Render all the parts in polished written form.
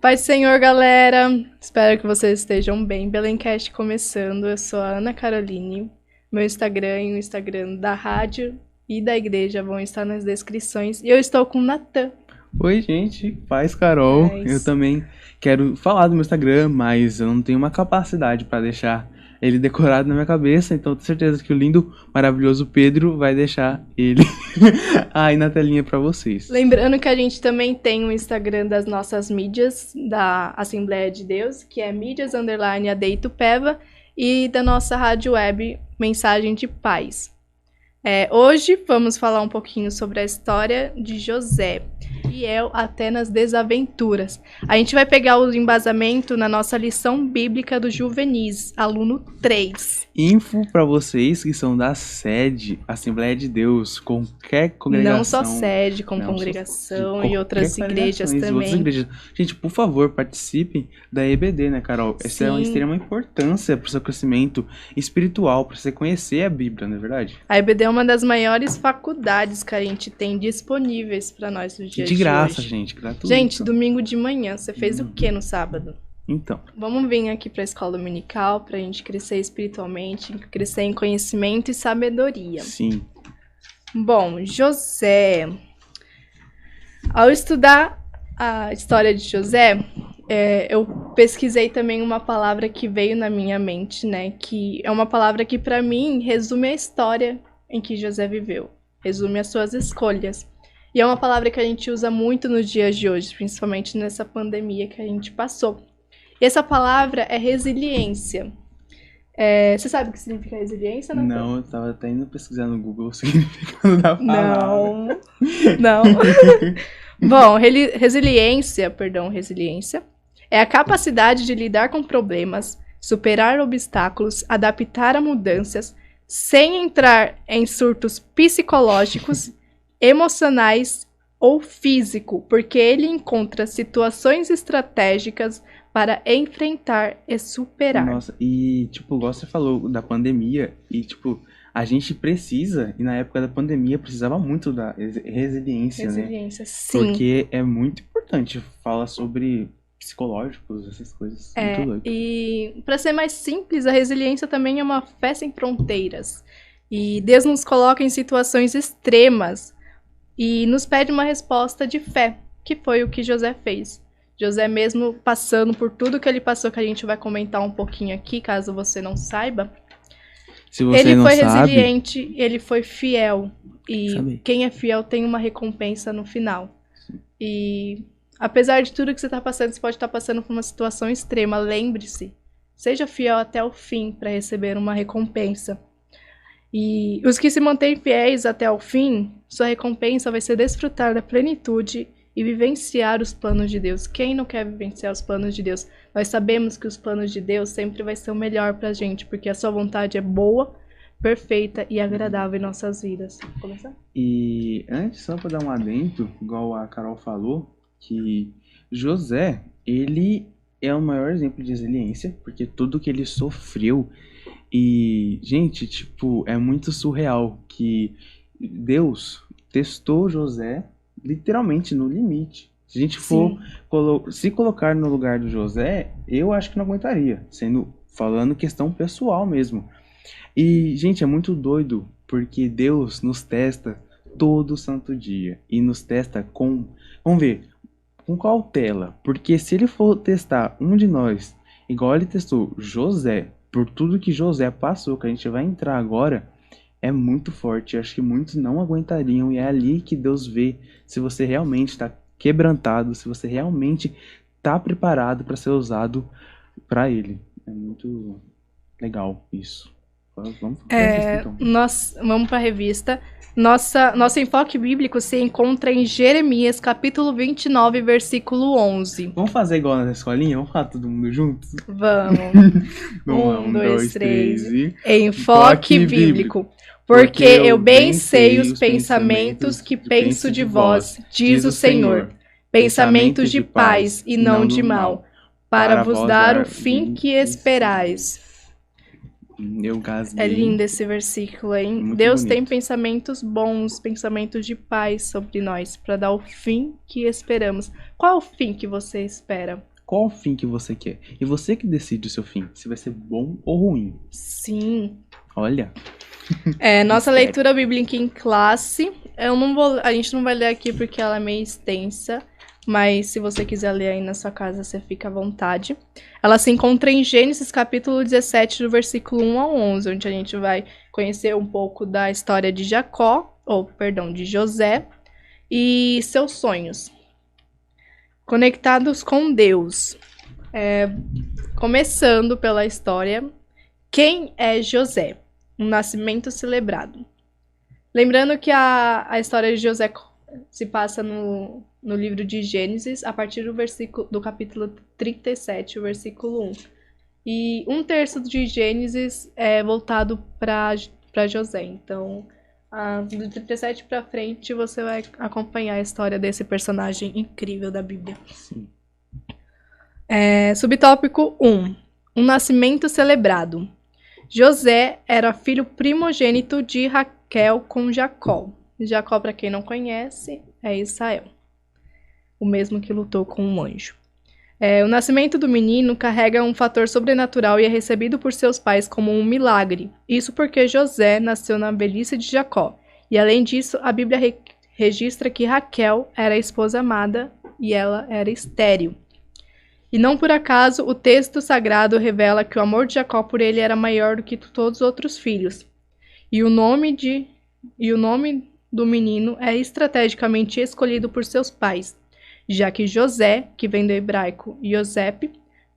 Paz do Senhor, galera! Espero que vocês estejam bem. Belencast começando. Eu sou a Ana Caroline. Meu Instagram e o Instagram da rádio e da igreja vão estar nas descrições. E eu estou com o Natan. Oi, gente. Paz, Carol. Paz. Eu também quero falar do meu Instagram, mas eu não tenho uma capacidade para deixar ele decorado na minha cabeça, então tenho certeza que o lindo, maravilhoso Pedro vai deixar ele aí na telinha para vocês. Lembrando que a gente também tem o Instagram das nossas mídias, da Assembleia de Deus, que é mídias_AD Itupeva, e da nossa rádio web Mensagem de Paz. Hoje vamos falar um pouquinho sobre a história de José, fiel até nas desaventuras. A gente vai pegar o embasamento na nossa lição bíblica do Juvenis, aluno 3. Info para vocês que são da sede Assembleia de Deus, qualquer congregação. Não só sede, como congregação e outras igrejas também. Outras igrejas. Gente, por favor, participem da EBD, né, Carol? Essa é uma extrema importância para o seu crescimento espiritual, para você conhecer a Bíblia, não é verdade? A EBD é uma das maiores faculdades que a gente tem disponíveis para nós nos dias de graça, hoje. gente, gratuito. Gente, domingo de manhã, você fez o que no sábado? Então. Vamos vir aqui para a escola dominical pra gente crescer espiritualmente, crescer em conhecimento e sabedoria. Sim. Bom, José. Ao estudar a história de José, eu pesquisei também uma palavra que veio na minha mente, né? Que é uma palavra que para mim resume a história em que José viveu, resume as suas escolhas. E é uma palavra que a gente usa muito nos dias de hoje, principalmente nessa pandemia que a gente passou. E essa palavra é resiliência. Você sabe o que significa resiliência, Natan? Não, eu tava até indo pesquisar no Google o significado da palavra. Não. Bom, resiliência é a capacidade de lidar com problemas, superar obstáculos, adaptar a mudanças, sem entrar em surtos psicológicos, emocionais ou físico, porque ele encontra situações estratégicas para enfrentar e superar. Nossa, e tipo, igual você falou da pandemia, e tipo, a gente precisa, e na época da pandemia precisava muito da resiliência, né? Resiliência, sim. Porque é muito importante falar sobre psicológicos, essas coisas. Muito doido. E para ser mais simples, a resiliência também é uma fé sem fronteiras. E Deus nos coloca em situações extremas e nos pede uma resposta de fé, que foi o que José fez. José, mesmo passando por tudo que ele passou, que a gente vai comentar um pouquinho aqui, caso você não saiba. Se você ele não foi sabe, resiliente, ele foi fiel. E sabe. Quem é fiel tem uma recompensa no final. Sim. E apesar de tudo que você está passando, você pode estar passando por uma situação extrema. Lembre-se, seja fiel até o fim para receber uma recompensa. E os que se mantêm fiéis até o fim, sua recompensa vai ser desfrutar da plenitude e vivenciar os planos de Deus. Quem não quer vivenciar os planos de Deus? Nós sabemos que os planos de Deus sempre vai ser o melhor pra gente, porque a sua vontade é boa, perfeita e agradável em nossas vidas. Vamos começar? E antes, só para dar um adendo, igual a Carol falou, que José, ele é o maior exemplo de resiliência, porque tudo que ele sofreu, e, gente, tipo, é muito surreal que Deus testou José literalmente no limite. Se a gente for se colocar no lugar do José, eu acho que não aguentaria, falando questão pessoal mesmo. E, gente, é muito doido, porque Deus nos testa todo santo dia, e nos testa com cautela, porque se ele for testar um de nós, igual ele testou José, por tudo que José passou, que a gente vai entrar agora, é muito forte. Eu acho que muitos não aguentariam, e é ali que Deus vê se você realmente está quebrantado, se você realmente está preparado para ser usado para Ele. É muito legal isso. Vamos para a revista, então. Vamos para a revista. Nosso enfoque bíblico se encontra em Jeremias, capítulo 29, versículo 11. Vamos fazer igual na escolinha? Vamos falar todo mundo junto? Vamos. 1, 2, 3. Enfoque bíblico. Porque eu bem sei os pensamentos que penso de vós, diz o Senhor. Pensamentos de paz e não de mal, para vos dar o fim que esperais. Eu É gasguei. lindo esse versículo, hein? Muito Deus tem bonito. pensamentos bons, pensamentos de paz sobre nós, para dar o fim que esperamos. Qual é o fim que você espera? Qual o fim que você quer? E você que decide o seu fim, se vai ser bom ou ruim. Sim. Olha, Nossa Mistério. leitura bíblica em classe. A gente não vai ler aqui porque ela é meio extensa, mas se você quiser ler aí na sua casa, você fica à vontade. Ela se encontra em Gênesis capítulo 17, do versículo 1 ao 11, onde a gente vai conhecer um pouco da história de de José e seus sonhos. Conectados com Deus. Começando pela história, quem é José? Um nascimento celebrado. Lembrando que a história de José se passa no livro de Gênesis, a partir do capítulo 37, o versículo 1. E um terço de Gênesis é voltado para José. Então, do 37 para frente, você vai acompanhar a história desse personagem incrível da Bíblia. sim. Subtópico 1. Um nascimento celebrado. José era filho primogênito de Raquel com Jacó. Jacó, para quem não conhece, é Israel, o mesmo que lutou com um anjo. O nascimento do menino carrega um fator sobrenatural e é recebido por seus pais como um milagre. Isso porque José nasceu na velhice de Jacó. E além disso, a Bíblia registra que Raquel era a esposa amada e ela era estéril. E não por acaso, o texto sagrado revela que o amor de Jacó por ele era maior do que todos os outros filhos. E o nome do menino é estrategicamente escolhido por seus pais, já que José, que vem do hebraico Yosep,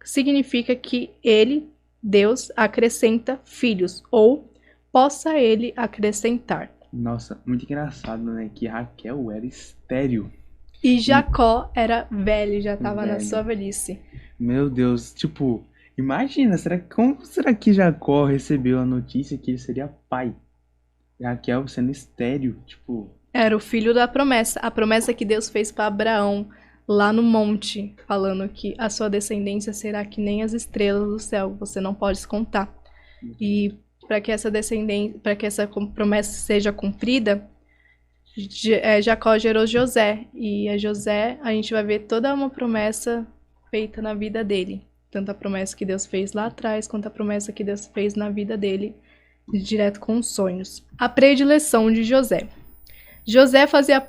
significa que ele, Deus, acrescenta filhos, ou possa ele acrescentar. Nossa, muito engraçado, né? Que Raquel era estéril. E Jacó era velho, já estava na Velho. sua velhice. Meu Deus, tipo, imagina, como será que Jacó recebeu a notícia que ele seria pai? E Raquel sendo estéril, tipo, Era o filho da promessa, a promessa que Deus fez para Abraão lá no monte, falando que a sua descendência será que nem as estrelas do céu, você não pode contar. E para que essa promessa seja cumprida, Jacó gerou José, e a José a gente vai ver toda uma promessa feita na vida dele, tanto a promessa que Deus fez lá atrás, quanto a promessa que Deus fez na vida dele, direto com os sonhos. A predileção de José. José fazia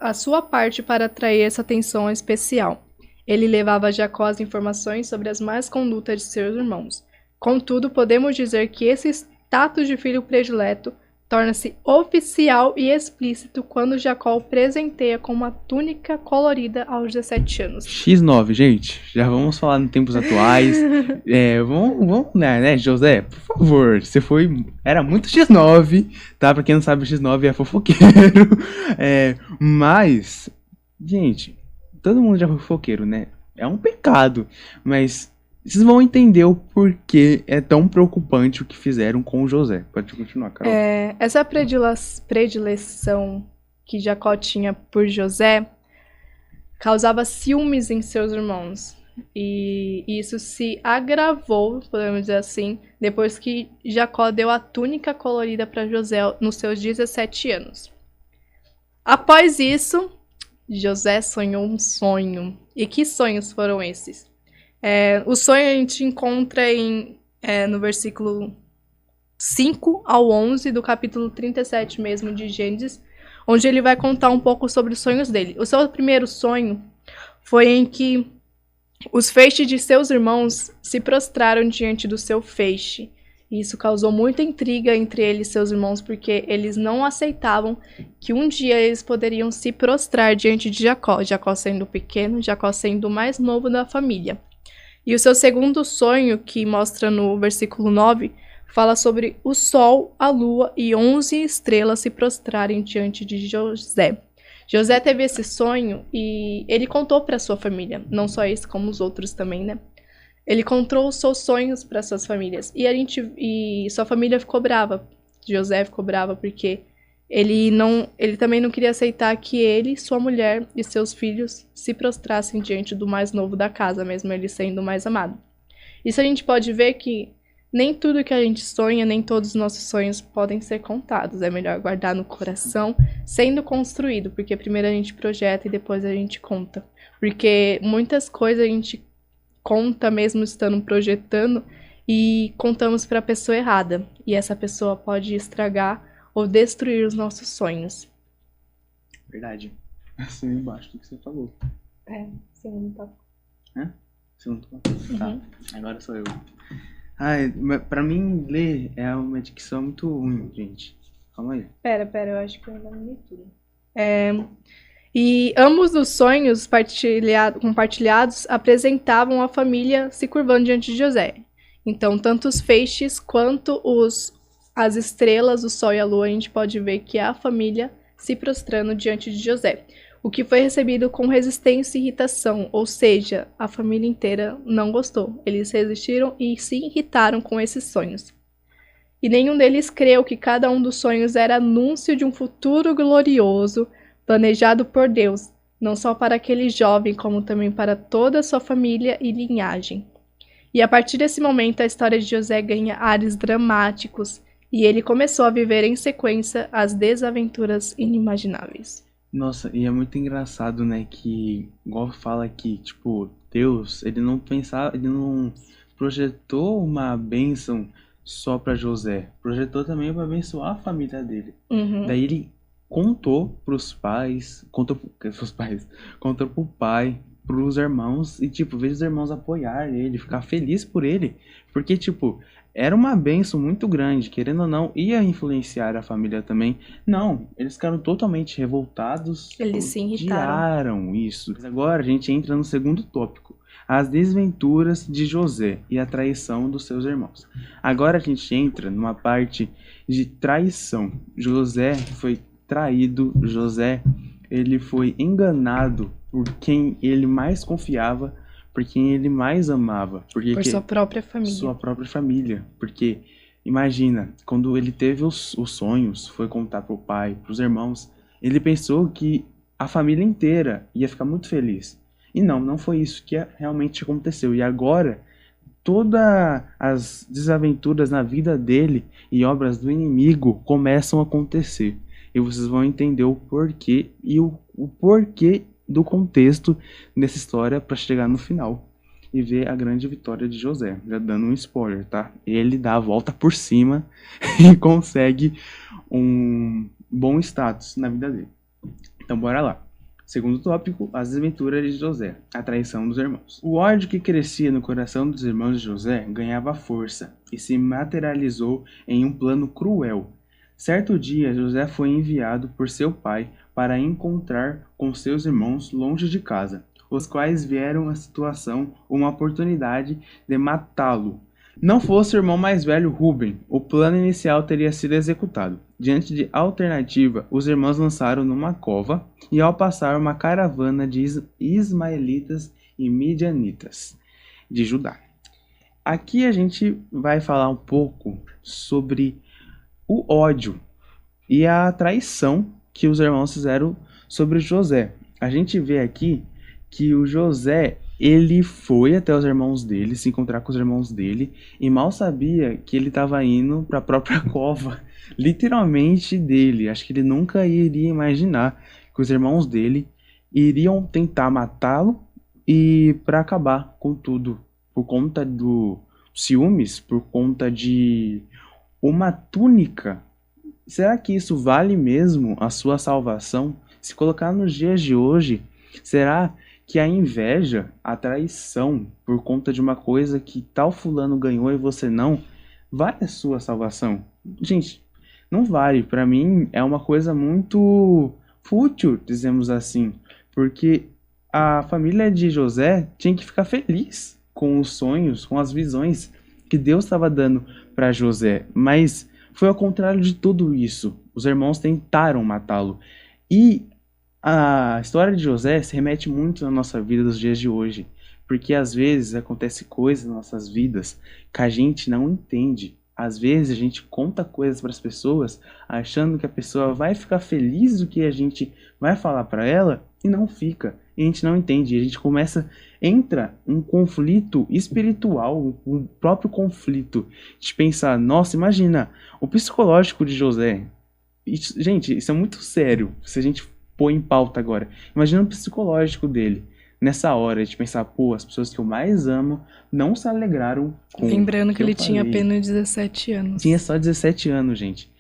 a sua parte para atrair essa atenção especial. Ele levava a Jacó as informações sobre as más condutas de seus irmãos. Contudo, podemos dizer que esse status de filho predileto torna-se oficial e explícito quando Jacó o presenteia com uma túnica colorida aos 17 anos. X9, gente. Já vamos falar em tempos atuais. Vamos, né, José? Por favor, você era muito X9, tá? Pra quem não sabe, X9 é fofoqueiro. Mas, gente, todo mundo já foi fofoqueiro, né? É um pecado, mas vocês vão entender o porquê é tão preocupante o que fizeram com o José. Pode continuar, Carol. Essa predileção que Jacó tinha por José causava ciúmes em seus irmãos. E isso se agravou, podemos dizer assim, depois que Jacó deu a túnica colorida para José nos seus 17 anos. Após isso, José sonhou um sonho. E que sonhos foram esses? O sonho a gente encontra no versículo 5 ao 11 do capítulo 37 mesmo de Gênesis, onde ele vai contar um pouco sobre os sonhos dele. O seu primeiro sonho foi em que os feixes de seus irmãos se prostraram diante do seu feixe. Isso causou muita intriga entre ele e seus irmãos, porque eles não aceitavam que um dia eles poderiam se prostrar diante de Jacó. Jacó sendo pequeno, Jacó sendo o mais novo da família. E o seu segundo sonho, que mostra no versículo 9, fala sobre o sol, a lua e 11 estrelas se prostrarem diante de José. José teve esse sonho e ele contou para sua família, não só esse, como os outros também, né? Ele contou os seus sonhos para suas famílias e sua família ficou brava. José ficou brava porque ele também não queria aceitar que ele, sua mulher e seus filhos se prostrassem diante do mais novo da casa, mesmo ele sendo o mais amado. Isso a gente pode ver que nem tudo que a gente sonha, nem todos os nossos sonhos podem ser contados. É melhor guardar no coração, sendo construído, porque primeiro a gente projeta e depois a gente conta. Porque muitas coisas a gente conta mesmo estando projetando e contamos para a pessoa errada. E essa pessoa pode estragar ou destruir os nossos sonhos. Verdade. Assim embaixo do que você falou. Segundo tópico. Segundo tópico? Uhum. Tá, agora sou eu. Ai, pra mim, ler é uma dicção muito ruim, gente. Calma aí. Pera, eu acho que eu ainda não li tudo. E ambos os sonhos compartilhados apresentavam a família se curvando diante de José. Então, tanto os feixes quanto as estrelas, o sol e a lua, a gente pode ver que é a família se prostrando diante de José. O que foi recebido com resistência e irritação, ou seja, a família inteira não gostou. Eles resistiram e se irritaram com esses sonhos. E nenhum deles creu que cada um dos sonhos era anúncio de um futuro glorioso, planejado por Deus, não só para aquele jovem, como também para toda a sua família e linhagem. E a partir desse momento, a história de José ganha ares dramáticos, e ele começou a viver em sequência as desaventuras inimagináveis. Nossa, e é muito engraçado, né, que, igual fala aqui, tipo, Deus, ele não projetou uma bênção só para José, projetou também para abençoar a família dele. Daí ele contou pros pais, contou pro pai, pros irmãos, e tipo, veio os irmãos apoiar ele, ficar feliz por ele, porque tipo, era uma bênção muito grande, querendo ou não, ia influenciar a família também. Não, eles ficaram totalmente revoltados, Eles se irritaram. odiaram isso. Mas agora a gente entra no segundo tópico, as desventuras de José e a traição dos seus irmãos. Agora a gente entra numa parte de traição. José foi traído, José, ele foi enganado por quem ele mais confiava, por quem ele mais amava. Por sua própria família. Sua própria família. Porque, imagina, quando ele teve os sonhos, foi contar pro pai, pros irmãos, ele pensou que a família inteira ia ficar muito feliz. E não foi isso que realmente aconteceu. E agora, todas as desaventuras na vida dele e obras do inimigo começam a acontecer. E vocês vão entender o porquê e o porquê do contexto dessa história para chegar no final e ver a grande vitória de José. Já dando um spoiler, tá? Ele dá a volta por cima e consegue um bom status na vida dele. Então bora lá. Segundo tópico, as desventuras de José, a traição dos irmãos. O ódio que crescia no coração dos irmãos de José ganhava força e se materializou em um plano cruel. Certo dia, José foi enviado por seu pai para encontrar com seus irmãos longe de casa, os quais vieram a situação uma oportunidade de matá-lo. Não fosse o irmão mais velho Rúben, o plano inicial teria sido executado. Diante de alternativa, os irmãos lançaram numa cova e ao passar uma caravana de ismaelitas e midianitas de Judá. Aqui a gente vai falar um pouco sobre o ódio e a traição que os irmãos fizeram sobre José. A gente vê aqui que o José, ele foi até os irmãos dele, se encontrar com os irmãos dele, e mal sabia que ele estava indo para a própria cova, literalmente dele. Acho que ele nunca iria imaginar que os irmãos dele iriam tentar matá-lo e para acabar com tudo, por conta do ciúmes, por conta de uma túnica. Será que isso vale mesmo a sua salvação? Se colocar nos dias de hoje, será que a inveja, a traição por conta de uma coisa que tal fulano ganhou e você não, vale a sua salvação? Gente, não vale. Para mim é uma coisa muito fútil, dizemos assim, porque a família de José tinha que ficar feliz com os sonhos, com as visões que Deus estava dando para José, mas foi ao contrário de tudo isso. Os irmãos tentaram matá-lo. E a história de José se remete muito na nossa vida dos dias de hoje, porque às vezes acontece coisas nas nossas vidas que a gente não entende. Às vezes a gente conta coisas para as pessoas achando que a pessoa vai ficar feliz do que a gente vai falar para ela e não fica. e a gente não entende. A gente entra um conflito espiritual, um próprio conflito de pensar, nossa, imagina, o psicológico de José. Gente, isso é muito sério, se a gente pôr em pauta agora. Imagina o psicológico dele. Nessa hora de pensar, pô, as pessoas que eu mais amo não se alegraram com Lembrando o que ele eu tinha falei. apenas 17 anos. Tinha só 17 anos, gente.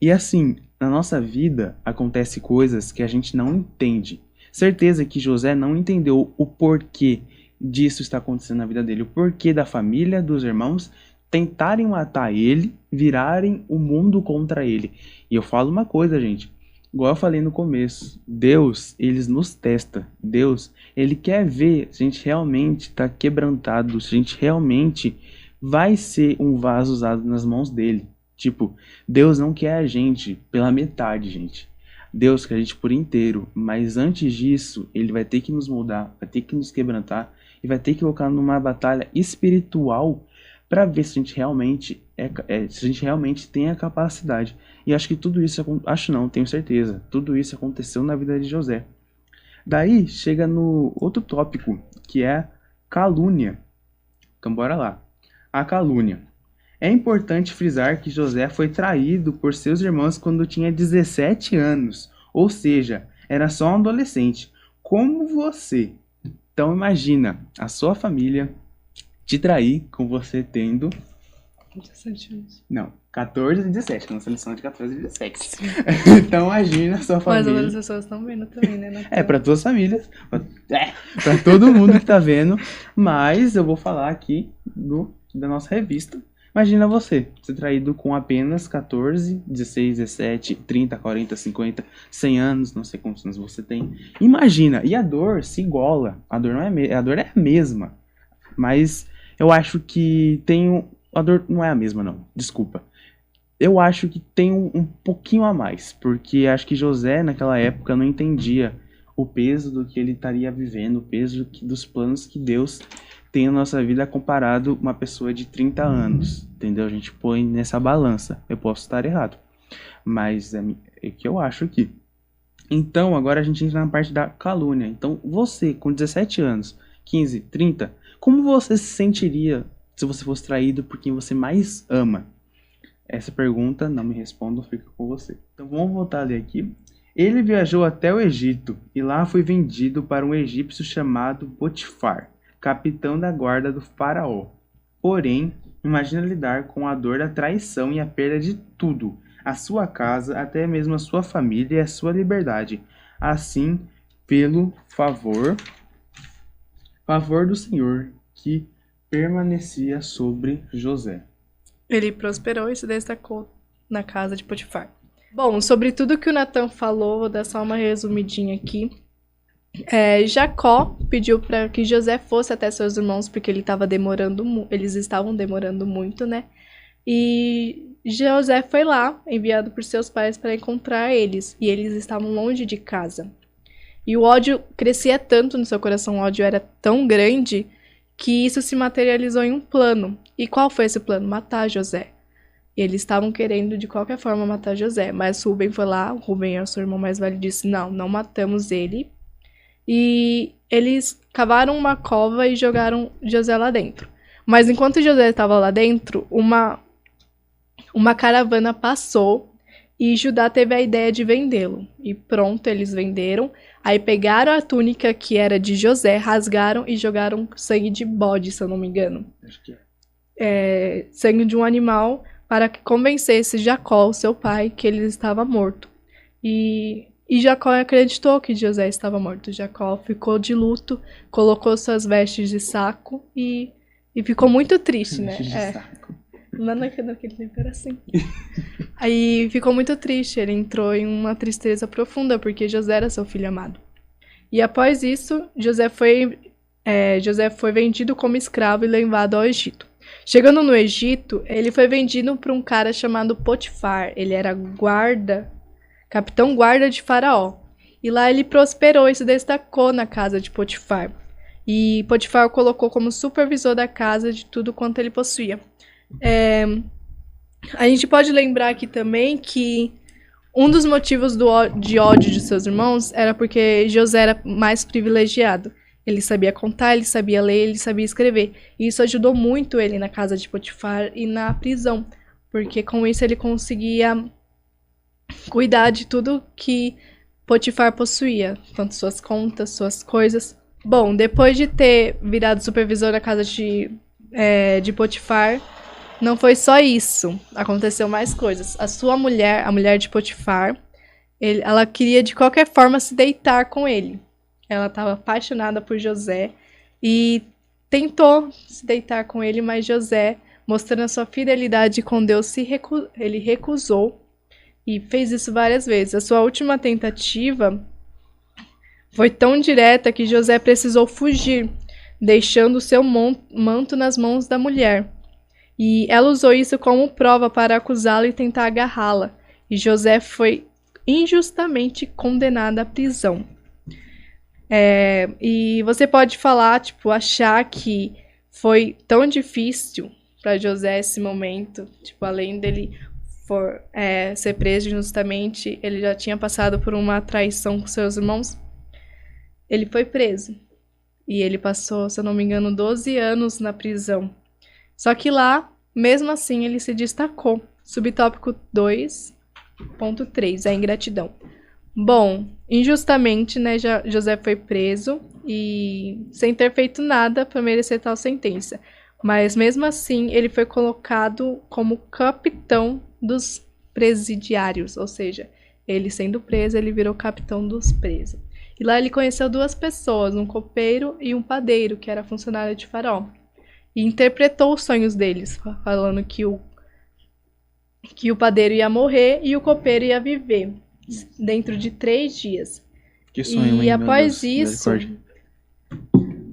E assim, na nossa vida acontece coisas que a gente não entende. Certeza que José não entendeu o porquê disso está acontecendo na vida dele, o porquê da família, dos irmãos tentarem matar ele, virarem o mundo contra ele. E eu falo uma coisa, gente, igual eu falei no começo, Deus, ele nos testa. Deus, ele quer ver se a gente realmente está quebrantado, se a gente realmente vai ser um vaso usado nas mãos dele. Tipo, Deus não quer a gente pela metade, gente. Deus quer a gente por inteiro, mas antes disso, ele vai ter que nos moldar, vai ter que nos quebrantar e vai ter que colocar numa batalha espiritual para ver se a gente realmente se a gente realmente tem a capacidade. E acho que tudo isso, acho não, tenho certeza, tudo isso aconteceu na vida de José. Daí chega no outro tópico, que é calúnia. Então bora lá. A calúnia. É importante frisar que José foi traído por seus irmãos quando tinha 17 anos, ou seja, era só um adolescente, como você. Então imagina a sua família te trair com você tendo... 17 anos. Não, 14 e 17, nossa lição é de 14 e 17. Então imagina a sua família... Mas outras pessoas estão vendo também, né? Para todas as famílias, para todo mundo que tá vendo, mas eu vou falar aqui da nossa revista. Imagina você ser traído com apenas 14, 16, 17, 30, 40, 50, 100 anos, não sei quantos anos você tem. Imagina, e a dor se iguala, a dor a dor é a mesma, mas eu acho que a dor não é a mesma não, desculpa. Eu acho que tem um pouquinho a mais, porque acho que José naquela época não entendia o peso do que ele estaria vivendo, o peso dos planos que Deus tem na nossa vida comparado uma pessoa de 30 anos, entendeu? A gente põe nessa balança. Eu posso estar errado, mas é que eu acho aqui. Então, agora a gente entra na parte da calúnia. Então, você com 17 anos, 15, 30, como você se sentiria se você fosse traído por quem você mais ama? Essa pergunta, não me respondo, fica com você. Então, vamos voltar ali aqui. Ele viajou até o Egito e lá foi vendido para um egípcio chamado Potifar, capitão da guarda do faraó. Porém, imagina lidar com a dor da traição e a perda de tudo, a sua casa, até mesmo a sua família e a sua liberdade. Assim, pelo favor do Senhor que permanecia sobre José. Ele prosperou e se destacou na casa de Potifar. Bom, sobre tudo que o Natan falou, vou dar só uma resumidinha aqui. Jacó pediu para que José fosse até seus irmãos porque eles estavam demorando muito, né? E José foi lá, enviado por seus pais para encontrar eles, e eles estavam longe de casa. E o ódio crescia tanto no seu coração, o ódio era tão grande que isso se materializou em um plano. E qual foi esse plano? Matar José. E eles estavam querendo de qualquer forma matar José, mas Rubem foi lá, Rubem é o seu irmão mais velho, disse: não matamos ele. E eles cavaram uma cova e jogaram José lá dentro. Mas enquanto José estava lá dentro, uma caravana passou e Judá teve a ideia de vendê-lo. E pronto, eles venderam. Aí pegaram a túnica que era de José, rasgaram e jogaram sangue de bode, se eu não me engano. Acho que Sangue de um animal para que convencesse Jacó, seu pai, que ele estava morto. E Jacó acreditou que José estava morto. Jacó ficou de luto, colocou suas vestes de saco e ficou muito triste, né? Lá naquele livro era assim. Aí ficou muito triste, ele entrou em uma tristeza profunda, porque José era seu filho amado. E após isso, José foi vendido como escravo e levado ao Egito. Chegando no Egito, ele foi vendido para um cara chamado Potifar. Ele era capitão guarda de Faraó. E lá ele prosperou e se destacou na casa de Potifar. E Potifar o colocou como supervisor da casa de tudo quanto ele possuía. A gente pode lembrar aqui também que Um dos motivos de ódio de seus irmãos era porque José era mais privilegiado. Ele sabia contar, ele sabia ler, ele sabia escrever. E isso ajudou muito ele na casa de Potifar e na prisão, porque com isso ele conseguia cuidar de tudo que Potifar possuía, tanto suas contas, suas coisas. Bom, depois de ter virado supervisor da casa de Potifar, não foi só isso. Aconteceu mais coisas. A sua mulher, a mulher de Potifar, ela queria de qualquer forma se deitar com ele. Ela estava apaixonada por José e tentou se deitar com ele, mas José, mostrando a sua fidelidade com Deus, ele recusou e fez isso várias vezes. A sua última tentativa foi tão direta que José precisou fugir, deixando seu manto nas mãos da mulher. E ela usou isso como prova para acusá-lo e tentar agarrá-la. E José foi injustamente condenado à prisão. E você pode falar, achar que foi tão difícil para José esse momento, além dele ser preso injustamente, ele já tinha passado por uma traição com seus irmãos. Ele foi preso. E ele passou, se eu não me engano, 12 anos na prisão. Só que lá, mesmo assim, ele se destacou. Subtópico 2.3, a ingratidão. Bom, injustamente, né, José foi preso e sem ter feito nada para merecer tal sentença. Mas mesmo assim, ele foi colocado como capitão dos presidiários, ou seja, ele sendo preso, ele virou capitão dos presos. E lá ele conheceu duas pessoas, um copeiro e um padeiro, que era funcionário de Faraó. E interpretou os sonhos deles, falando que o padeiro ia morrer e o copeiro ia viver dentro de 3 dias. Que sonho, e após isso,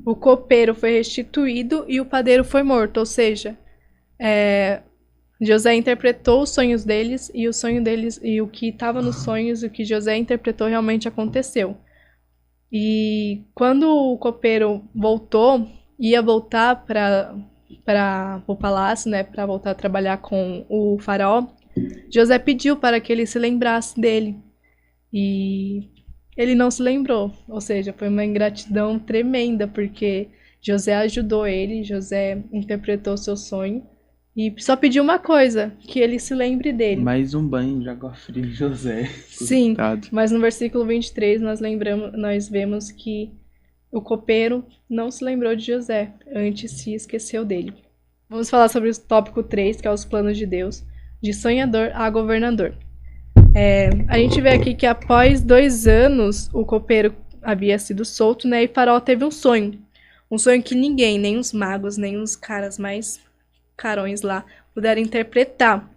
o copeiro foi restituído e o padeiro foi morto. Ou seja, José interpretou os sonhos deles e o sonho deles e o que estava nos sonhos, o que José interpretou realmente aconteceu. E quando o copeiro ia voltar para o palácio, né, para voltar a trabalhar com o faraó, José pediu para que ele se lembrasse dele. E ele não se lembrou. Ou seja, foi uma ingratidão tremenda, porque José ajudou ele, José interpretou seu sonho e só pediu uma coisa, que ele se lembre dele. Mais um banho de água fria, José. Sim, mas no versículo 23 nós vemos que o copeiro não se lembrou de José, antes se esqueceu dele. Vamos falar sobre o tópico 3, que é os planos de Deus, de sonhador a governador. A gente vê aqui que após 2 anos, o copeiro havia sido solto, né? E Faraó teve um sonho. Um sonho que ninguém, nem os magos, nem os caras mais carões lá, puderam interpretar.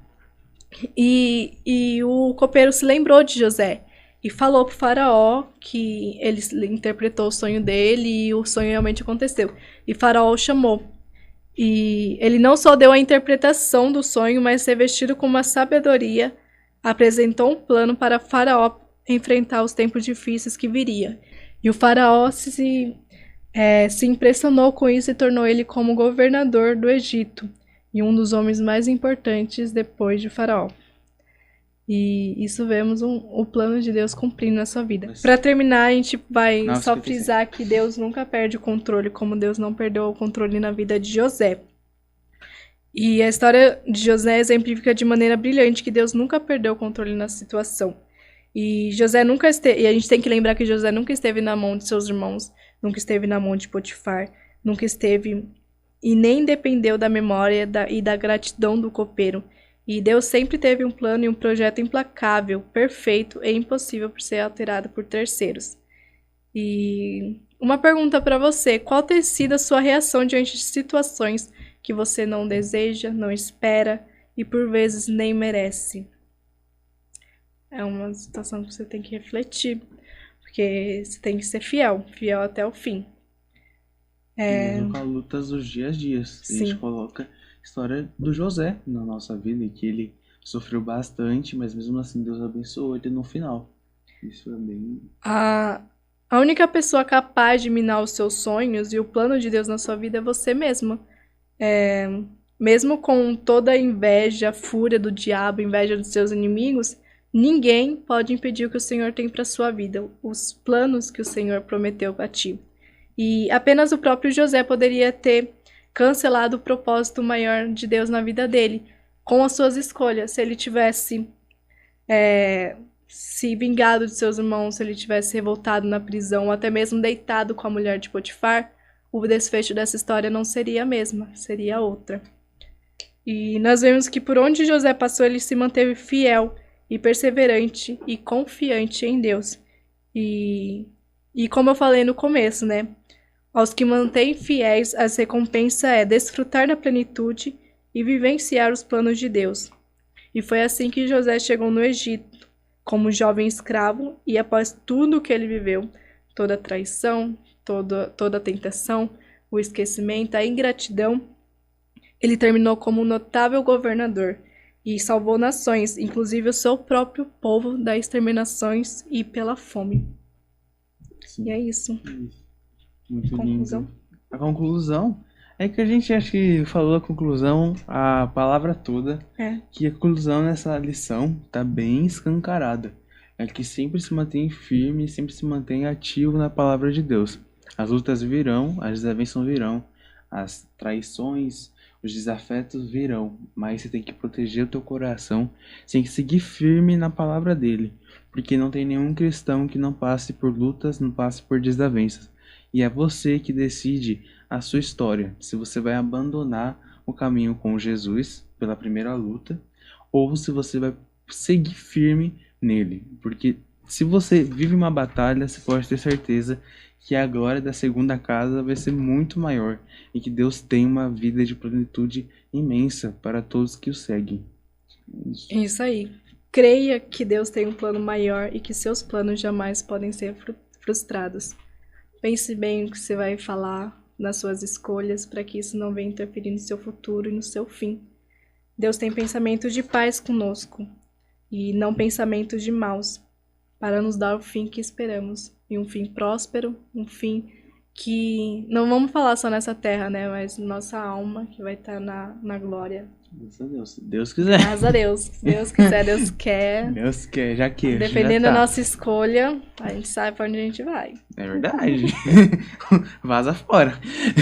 E o copeiro se lembrou de José. E falou pro Faraó que ele interpretou o sonho dele e o sonho realmente aconteceu. E Faraó o chamou. E ele não só deu a interpretação do sonho, mas revestido com uma sabedoria, apresentou um plano para Faraó enfrentar os tempos difíceis que viria. E o Faraó se impressionou com isso e tornou ele como governador do Egito e um dos homens mais importantes depois de Faraó. E isso vemos o plano de Deus cumprindo na sua vida. Para terminar, a gente vai só frisar que Deus nunca perde o controle, como Deus não perdeu o controle na vida de José. E a história de José exemplifica de maneira brilhante que Deus nunca perdeu o controle na situação. E a gente tem que lembrar que José nunca esteve na mão de seus irmãos, nunca esteve na mão de Potifar, nunca esteve e nem dependeu da memória e da gratidão do copeiro. E Deus sempre teve um plano e um projeto implacável, perfeito e impossível por ser alterado por terceiros. E uma pergunta para você: qual tem sido a sua reação diante de situações que você não deseja, não espera e por vezes nem merece? É uma situação que você tem que refletir, porque você tem que ser fiel até o fim. Mesmo com as lutas dos dias a dias. A gente coloca a história do José na nossa vida, que ele sofreu bastante, mas mesmo assim Deus abençoou ele no final. Isso é bem... A única pessoa capaz de minar os seus sonhos e o plano de Deus na sua vida é você mesmo. Mesmo com toda a inveja, a fúria do diabo, inveja dos seus inimigos, Ninguém pode impedir o que o Senhor tem para sua vida, os planos que o Senhor prometeu para ti. E apenas o próprio José poderia ter cancelado o propósito maior de Deus na vida dele, com as suas escolhas. Se ele tivesse se vingado de seus irmãos, se ele tivesse revoltado na prisão, ou até mesmo deitado com a mulher de Potifar, o desfecho dessa história não seria a mesma, seria outra. E nós vemos que por onde José passou, ele se manteve fiel e perseverante e confiante em Deus. E como eu falei no começo, né? Aos que mantêm fiéis, a recompensa é desfrutar da plenitude e vivenciar os planos de Deus. E foi assim que José chegou no Egito, como jovem escravo, e após tudo o que ele viveu, toda a traição, toda a tentação, o esquecimento, a ingratidão, ele terminou como um notável governador e salvou nações, inclusive o seu próprio povo, das exterminações e pela fome. Sim. E é isso. Muito Conclusão. lindo. A conclusão é que a gente acho que falou a conclusão, a palavra toda, que a conclusão nessa lição tá bem escancarada. É que sempre se mantém firme, sempre se mantém ativo na palavra de Deus. As lutas virão, as desavenças virão, as traições, os desafetos virão, mas você tem que proteger o teu coração, você tem que seguir firme na palavra dele, porque não tem nenhum cristão que não passe por lutas, não passe por desavenças. E é você que decide a sua história, se você vai abandonar o caminho com Jesus pela primeira luta, ou se você vai seguir firme nele. Porque se você vive uma batalha, você pode ter certeza que a glória da segunda casa vai ser muito maior e que Deus tem uma vida de plenitude imensa para todos que o seguem. Isso aí. Creia que Deus tem um plano maior e que seus planos jamais podem ser frustrados. Pense bem o que você vai falar nas suas escolhas para que isso não venha interferir no seu futuro e no seu fim. Deus tem pensamentos de paz conosco e não pensamentos de maus, para nos dar o fim que esperamos. E um fim próspero, um fim que não vamos falar só nessa terra, né? Mas nossa alma que vai estar na glória. Graças a Deus. Deus quiser. Graças a Deus. Deus quiser, Deus quer. Deus quer, já que. Dependendo já tá. da nossa escolha, a gente sabe pra onde a gente vai. É verdade. Vaza fora.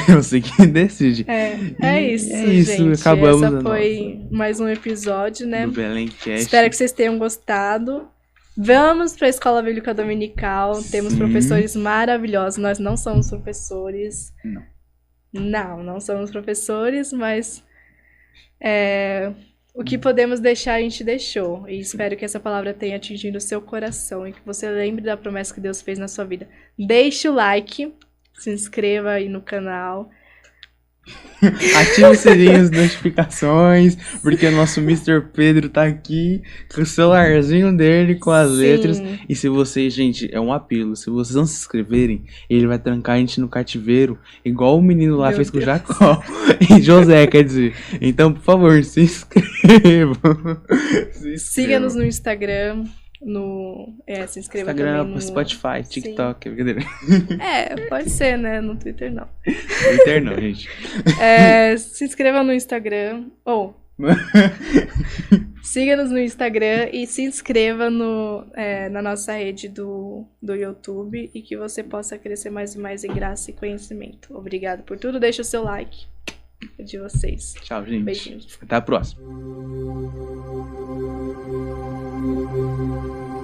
Você que decide. É isso, gente. Acabamos. Essa foi mais um episódio, né? Do Belencast. Espero que vocês tenham gostado. Vamos para a Escola Bíblica Dominical. Sim. Temos professores maravilhosos. Nós não somos professores. Não somos professores, mas o que podemos deixar, a gente deixou. E espero que essa palavra tenha atingido o seu coração e que você lembre da promessa que Deus fez na sua vida. Deixe o like, se inscreva aí no canal. Ative o sininho das notificações, porque o nosso Mr. Pedro tá aqui com o celularzinho dele, com as letras. E se vocês, gente, é um apelo, se vocês não se inscreverem, ele vai trancar a gente no cativeiro, igual o menino lá fez com o Jacó e José, quer dizer. Então, por favor, se inscrevam. Siga-nos no Instagram. Se inscreva Instagram, também no Spotify, TikTok, brincadeira. Pode ser, né? No Twitter não. Twitter não, gente. Se inscreva no Instagram. Siga-nos no Instagram e se inscreva na nossa rede do YouTube e que você possa crescer mais e mais em graça e conhecimento. Obrigado por tudo. Deixa o seu like. É de vocês. Tchau, gente. Beijinhos. Até a próxima.